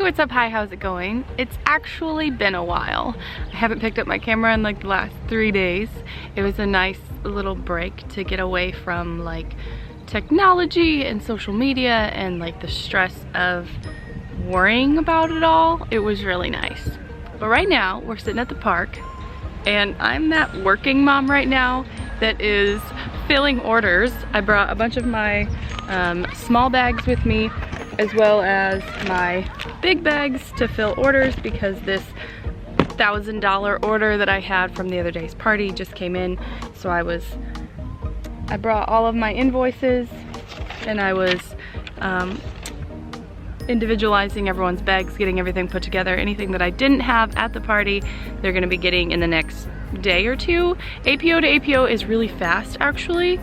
what's up? Hi, how's it going? It's actually been a while. I haven't picked up my camera in like the last 3 days. It was a nice little break to get away from like technology and social media and like the stress of worrying about it all. It was really nice. But right now we're sitting at the park and I'm that working mom right now that is filling orders. I brought a bunch of my small bags with me as well as my big bags to fill orders because this $1,000 order that I had from the other day's party just came in. So I brought all of my invoices and I was individualizing everyone's bags, getting everything put together. Anything that I didn't have at the party, they're gonna be getting in the next day or two. APO to APO is really fast actually.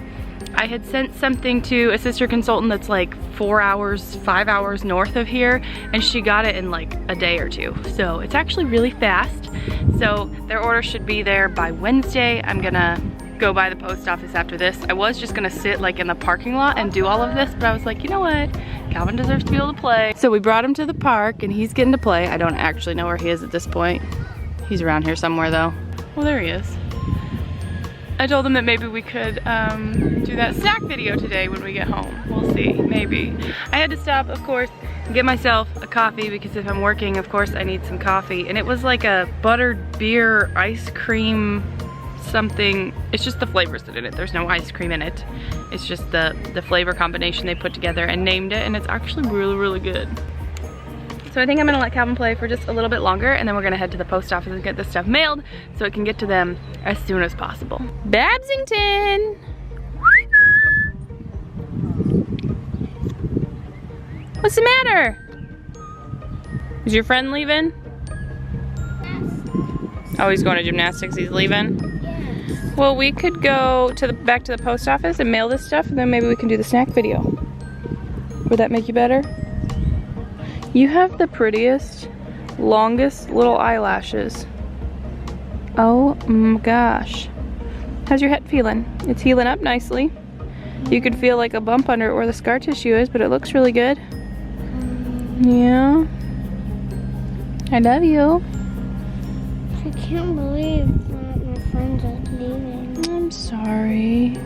I had sent something to a sister consultant that's like 4 hours, 5 hours north of here, and she got it in like a day or two. So it's actually really fast. So their order should be there by Wednesday. I'm gonna go by the post office after this. I was just gonna sit like in the parking lot and do all of this, but I was like, you know what? Calvin deserves to be able to play. So we brought him to the park and he's getting to play. I don't actually know where he is at this point. He's around here somewhere though. Well, there he is. I told him that maybe we could do that snack video today when we get home. We'll see, maybe. I had to stop, of course, and get myself a coffee because if I'm working, of course, I need some coffee. And it was like a buttered beer ice cream something. It's just the flavors that are in it. There's no ice cream in it. It's just the flavor combination they put together and named it, and it's actually really, really good. So I think I'm gonna let Calvin play for just a little bit longer and then we're gonna head to the post office and get this stuff mailed so it can get to them as soon as possible. Babsington! What's the matter? Is your friend leaving? Oh, he's going to gymnastics, he's leaving? Yes. Well, we could go to back to the post office and mail this stuff and then maybe we can do the snack video. Would that make you better? You have the prettiest, longest little eyelashes. Oh my gosh. How's your head feeling? It's healing up nicely. You could feel like a bump under it where the scar tissue is, but it looks really good. Yeah. I love you. I can't believe my friends are leaving. I'm sorry.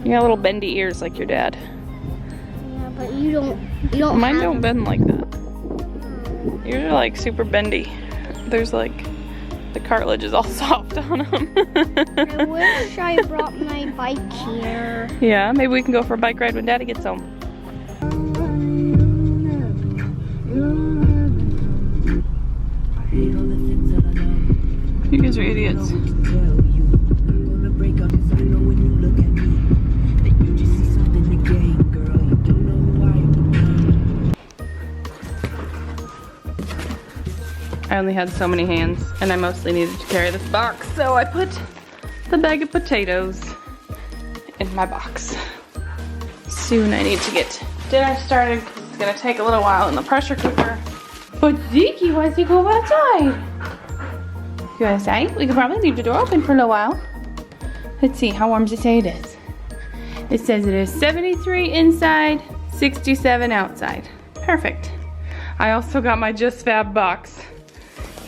You got little bendy ears like your dad. Yeah, but you don't Mine don't bend like that. Yours are like super bendy. There's like, the cartilage is all soft on them. I wish I brought my bike here. Yeah, maybe we can go for a bike ride when Daddy gets home. You guys are idiots. I only had so many hands and I mostly needed to carry this box, so I put the bag of potatoes in my box. Soon I need to get dinner started because it's gonna take a little while in the pressure cooker. But Zeke wants to go outside. You wanna say? We could probably leave the door open for a little while. Let's see, how warm does it say it is? It says it is 73 inside, 67 outside. Perfect. I also got my Just Fab box.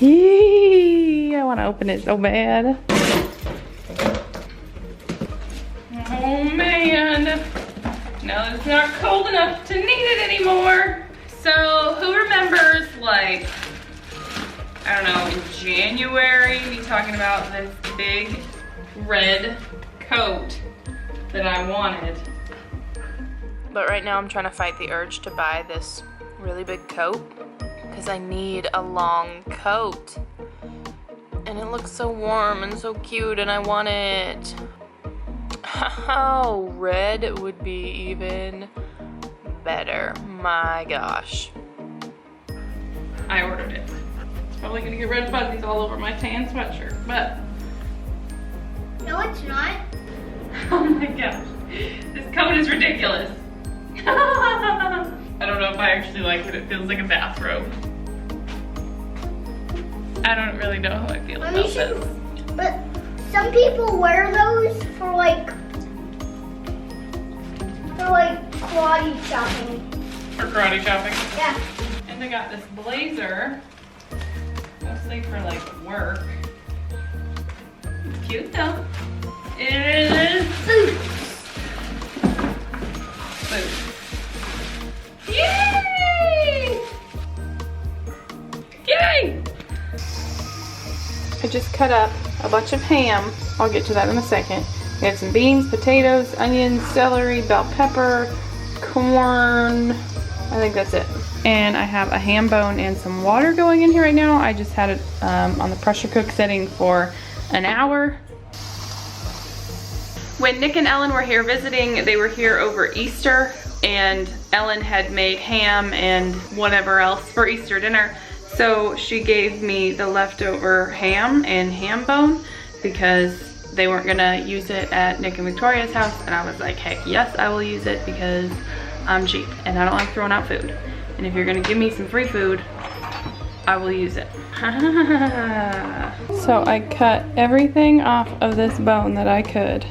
I want to open it so bad. Oh man. Now it's not cold enough to need it anymore. So who remembers, like, I don't know, in January, me talking about this big red coat that I wanted. But right now I'm trying to fight the urge to buy this really big coat because I need a long coat. And it looks so warm and so cute and I want it. Oh, red would be even better. My gosh. I ordered it. It's probably gonna get red fuzzies all over my tan sweatshirt, but. No, it's not. Oh my gosh. This coat is ridiculous. I don't know if I actually like it. It feels like a bathrobe. I don't really know how I feel about this. But some people wear those for like karate shopping. For karate shopping? Yeah. And I got this blazer, mostly for like work. It's cute though. It is boots. Boots. Yay! Yay! I just cut up a bunch of ham. I'll get to that in a second. We have some beans, potatoes, onions, celery, bell pepper, corn. I think that's it. And I have a ham bone and some water going in here right now. I just had it on the pressure cook setting for an hour. When Nick and Ellen were here visiting, they were here over Easter, and Ellen had made ham and whatever else for Easter dinner. So she gave me the leftover ham and ham bone because they weren't gonna use it at Nick and Victoria's house. And I was like, heck yes, I will use it because I'm cheap and I don't like throwing out food. And if you're gonna give me some free food, I will use it. So I cut everything off of this bone that I could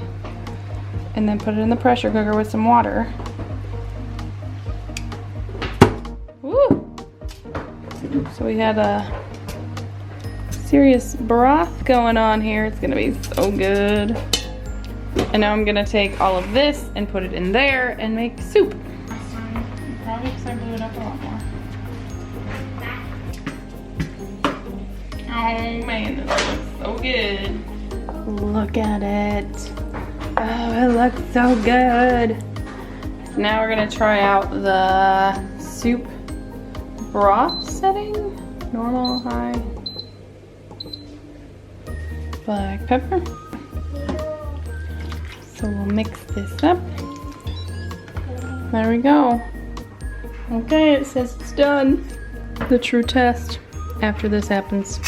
and then put it in the pressure cooker with some water. Woo! So we had a serious broth going on here. It's gonna be so good. And now I'm gonna take all of this and put it in there and make soup. Probably because I blew it up a lot more. Oh man, this looks so good. Look at it. Oh, it looks so good. So now we're gonna try out the soup broth setting. Normal, high. Black pepper. So we'll mix this up. There we go. Okay, it says it's done. The true test after this happens.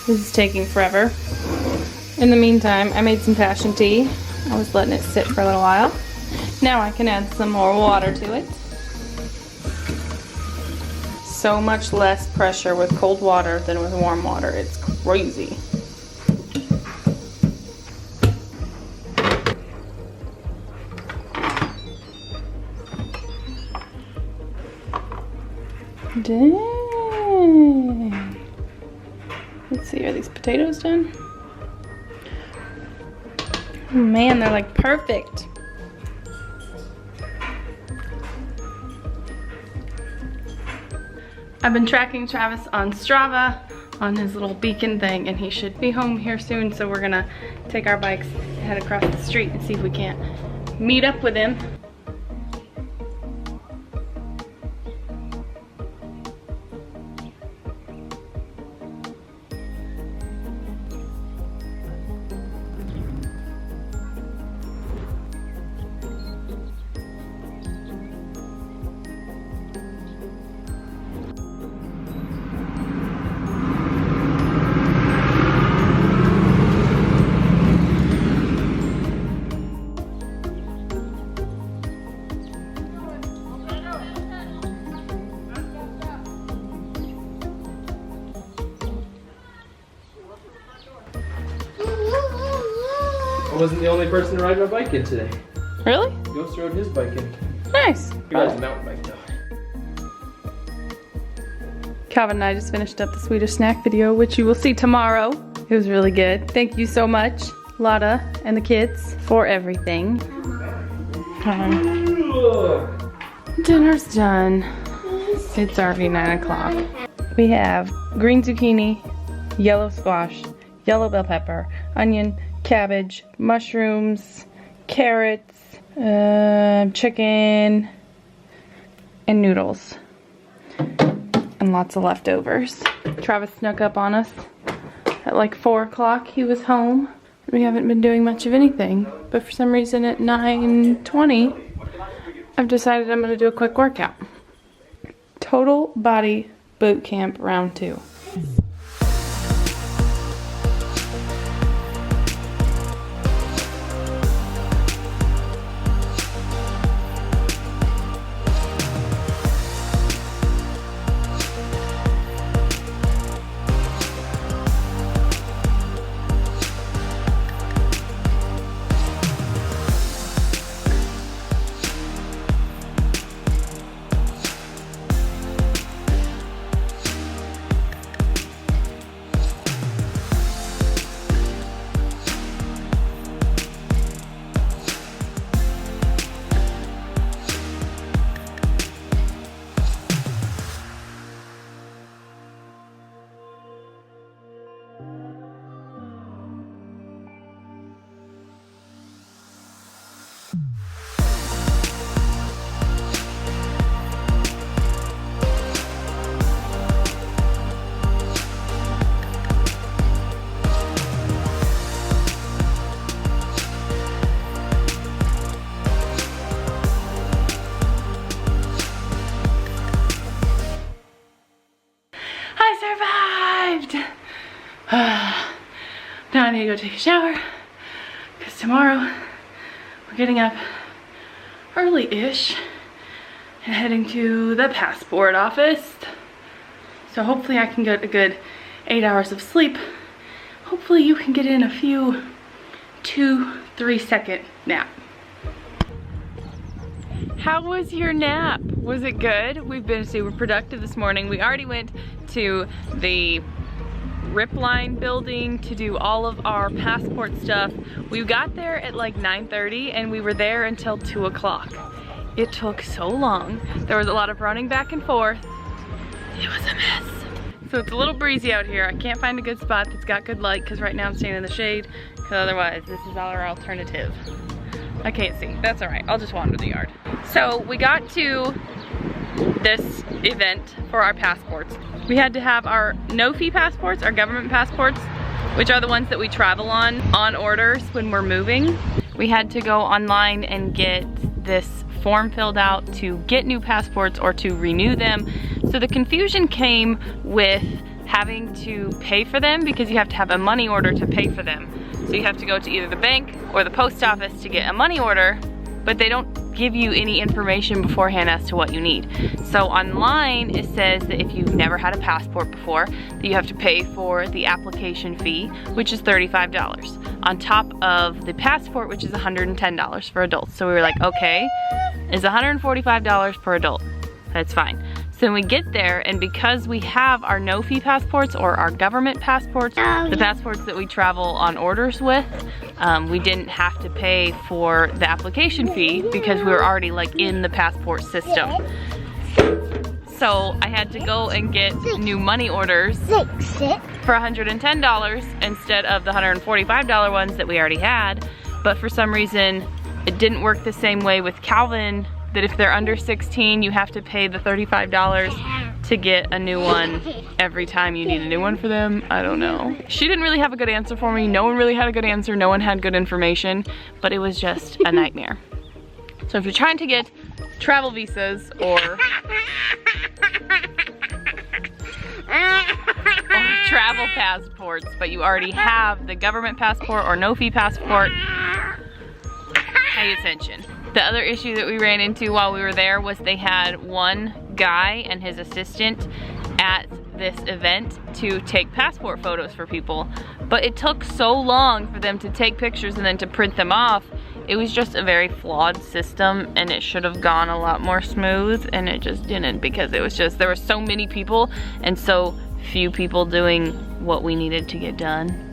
This is taking forever. In the meantime, I made some passion tea. I was letting it sit for a little while. Now I can add some more water to it. So much less pressure with cold water than with warm water. It's crazy. Dang. Let's see, are these potatoes done? Oh man, they're like perfect. I've been tracking Travis on Strava on his little beacon thing, and he should be home here soon, so we're gonna take our bikes, head across the street and see if we can't meet up with him. I wasn't the only person to ride my bike in today. Really? Ghost rode his bike in. Nice. He rides a mountain bike though. Calvin and I just finished up the Swedish snack video, which you will see tomorrow. It was really good. Thank you so much, Lotta and the kids, for everything. Dinner's done. It's already 9 o'clock. We have green zucchini, yellow squash, yellow bell pepper, onion, cabbage, mushrooms, carrots, chicken, and noodles. And lots of leftovers. Travis snuck up on us at like 4 o'clock. He was home. We haven't been doing much of anything, but for some reason at 9:20, I've decided I'm gonna do a quick workout. Total body boot camp round 2. go take a shower because tomorrow we're getting up early-ish and heading to the passport office. So hopefully I can get a good 8 hours of sleep. Hopefully you can get in a few 2-3 second nap. How was your nap? Was it good? We've been super productive this morning. We already went to the Rip Line building to do all of our passport stuff. We got there at like 9:30 and we were there until 2 o'clock. It took so long. There was a lot of running back and forth. It was a mess. So it's a little breezy out here. I can't find a good spot that's got good light because right now I'm staying in the shade, because otherwise this is our alternative. I can't see. That's all right. I'll just wander the yard. So we got to this event for our passports. We had to have our no-fee passports, our government passports, which are the ones that we travel on orders when we're moving. We had to go online and get this form filled out to get new passports or to renew them. So the confusion came with having to pay for them because you have to have a money order to pay for them. So you have to go to either the bank or the post office to get a money order, but they don't give you any information beforehand as to what you need. So online it says that if you've never had a passport before, that you have to pay for the application fee, which is $35, on top of the passport, which is $110 for adults. So we were like, okay, it's $145 per adult. That's fine. So then we get there, and because we have our no-fee passports or our government passports, the passports that we travel on orders with, we didn't have to pay for the application fee because we were already like in the passport system. So I had to go and get new money orders for $110 instead of the $145 ones that we already had. But for some reason, it didn't work the same way with Calvin, that if they're under 16, you have to pay the $35 to get a new one every time you need a new one for them. I don't know. She didn't really have a good answer for me. No one really had a good answer. No one had good information, but it was just a nightmare. So if you're trying to get travel visas or travel passports, but you already have the government passport or no-fee passport, pay attention. The other issue that we ran into while we were there was they had one guy and his assistant at this event to take passport photos for people, but it took so long for them to take pictures and then to print them off. It was just a very flawed system, and it should have gone a lot more smooth, and it just didn't, because it was just, there were so many people and so few people doing what we needed to get done.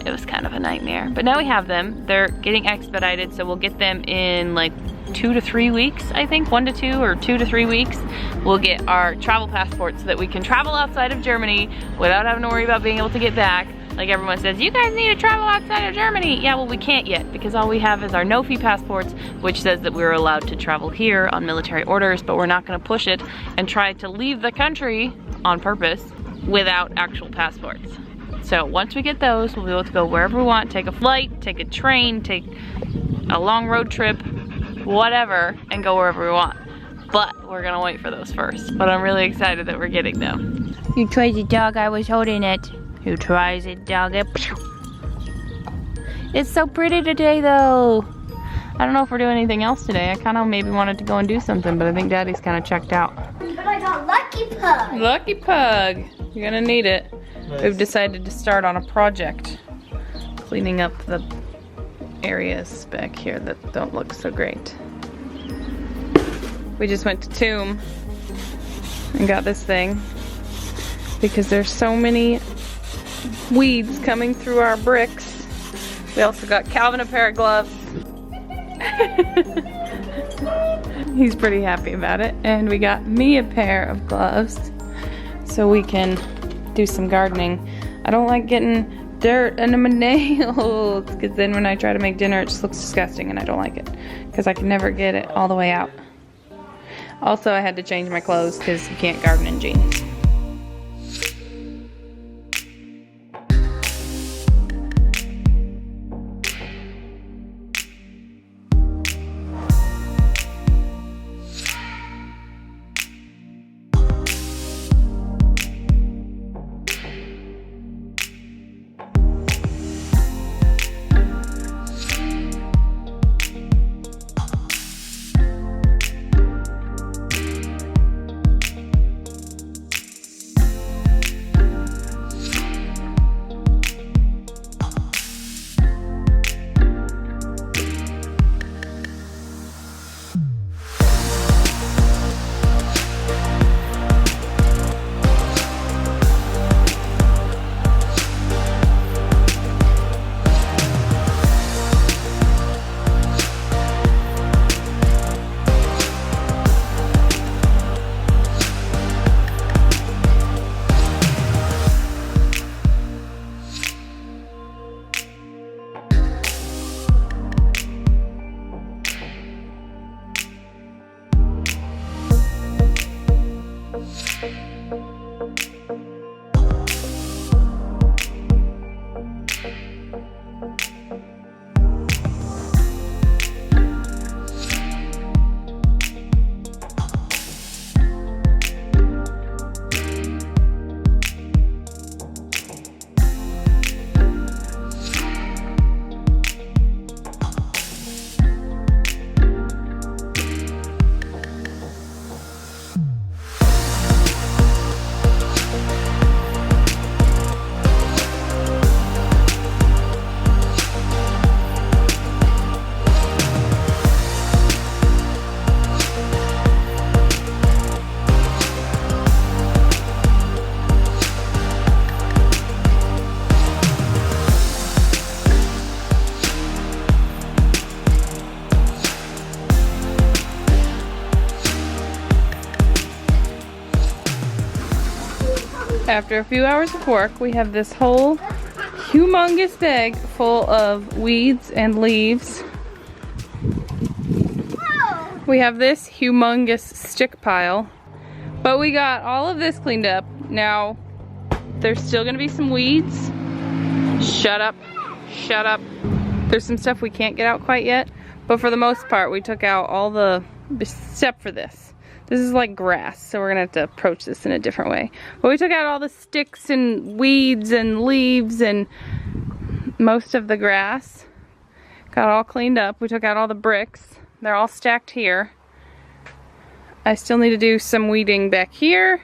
It was kind of a nightmare, but now we have them. They're getting expedited, so we'll get them in like 2 to 3 weeks, I think. 1 to 2 or 2 to 3 weeks. We'll get our travel passports so that we can travel outside of Germany without having to worry about being able to get back. Like everyone says, you guys need to travel outside of Germany. Yeah, well, we can't yet because all we have is our no-fee passports, which says that we're allowed to travel here on military orders, but we're not gonna push it and try to leave the country on purpose without actual passports. So once we get those, we'll be able to go wherever we want, take a flight, take a train, take a long road trip, whatever, and go wherever we want. But we're gonna wait for those first. But I'm really excited that we're getting them. You tried the dog, I was holding it. Who tries it, dog? It's so pretty today though. I don't know if we're doing anything else today. I kind of maybe wanted to go and do something, but I think Daddy's kind of checked out. But I got Lucky Pug. Lucky Pug. You're gonna need it. Nice. We've decided to start on a project, cleaning up the areas back here that don't look so great. We just went to Tomb and got this thing because there's so many weeds coming through our bricks. We also got Calvin a pair of gloves. He's pretty happy about it. And we got me a pair of gloves so we can do some gardening. I don't like getting dirt under my nails because then when I try to make dinner it just looks disgusting and I don't like it because I can never get it all the way out. Also, I had to change my clothes because you can't garden in jeans. After a few hours of work, we have this whole humongous bag full of weeds and leaves. We have this humongous stick pile, but we got all of this cleaned up. Now, there's still gonna be some weeds. Shut up, shut up. There's some stuff we can't get out quite yet, but for the most part, we took out all the, except for this. This is like grass, so we're gonna have to approach this in a different way. But we took out all the sticks and weeds and leaves and most of the grass. Got it all cleaned up. We took out all the bricks. They're all stacked here. I still need to do some weeding back here,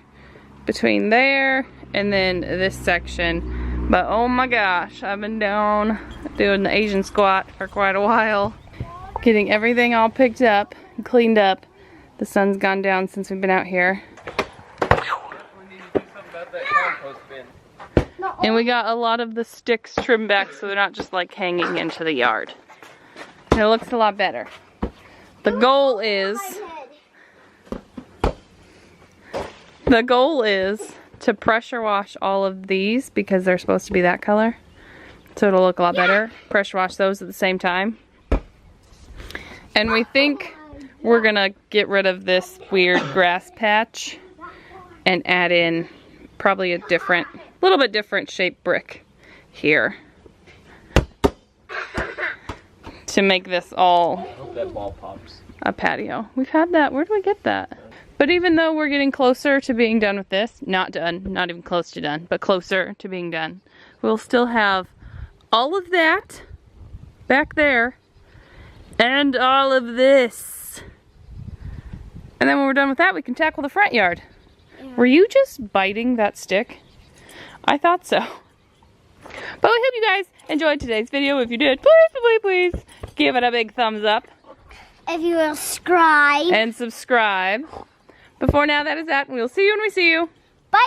between there, and then this section. But oh my gosh, I've been down doing the Asian squat for quite a while. Getting everything all picked up and cleaned up. The sun's gone down since we've been out here. And we got a lot of the sticks trimmed back so they're not just like hanging into the yard. And it looks a lot better. The goal is to pressure wash all of these because they're supposed to be that color. So it'll look a lot better. Pressure wash those at the same time. And we think we're gonna get rid of this weird grass patch and add in probably a different, little bit different shaped brick here to make this all I hope that ball pops. A patio. We've had that. Where do we get that? But even though we're getting closer to being done with this, not done, not even close to done, but closer to being done, we'll still have all of that back there and all of this. And then when we're done with that, we can tackle the front yard. Yeah. Were you just biting that stick? I thought so. But we hope you guys enjoyed today's video. If you did, please give it a big thumbs up. If you will subscribe. And subscribe. Before now, that is that. We'll see you when we see you. Bye!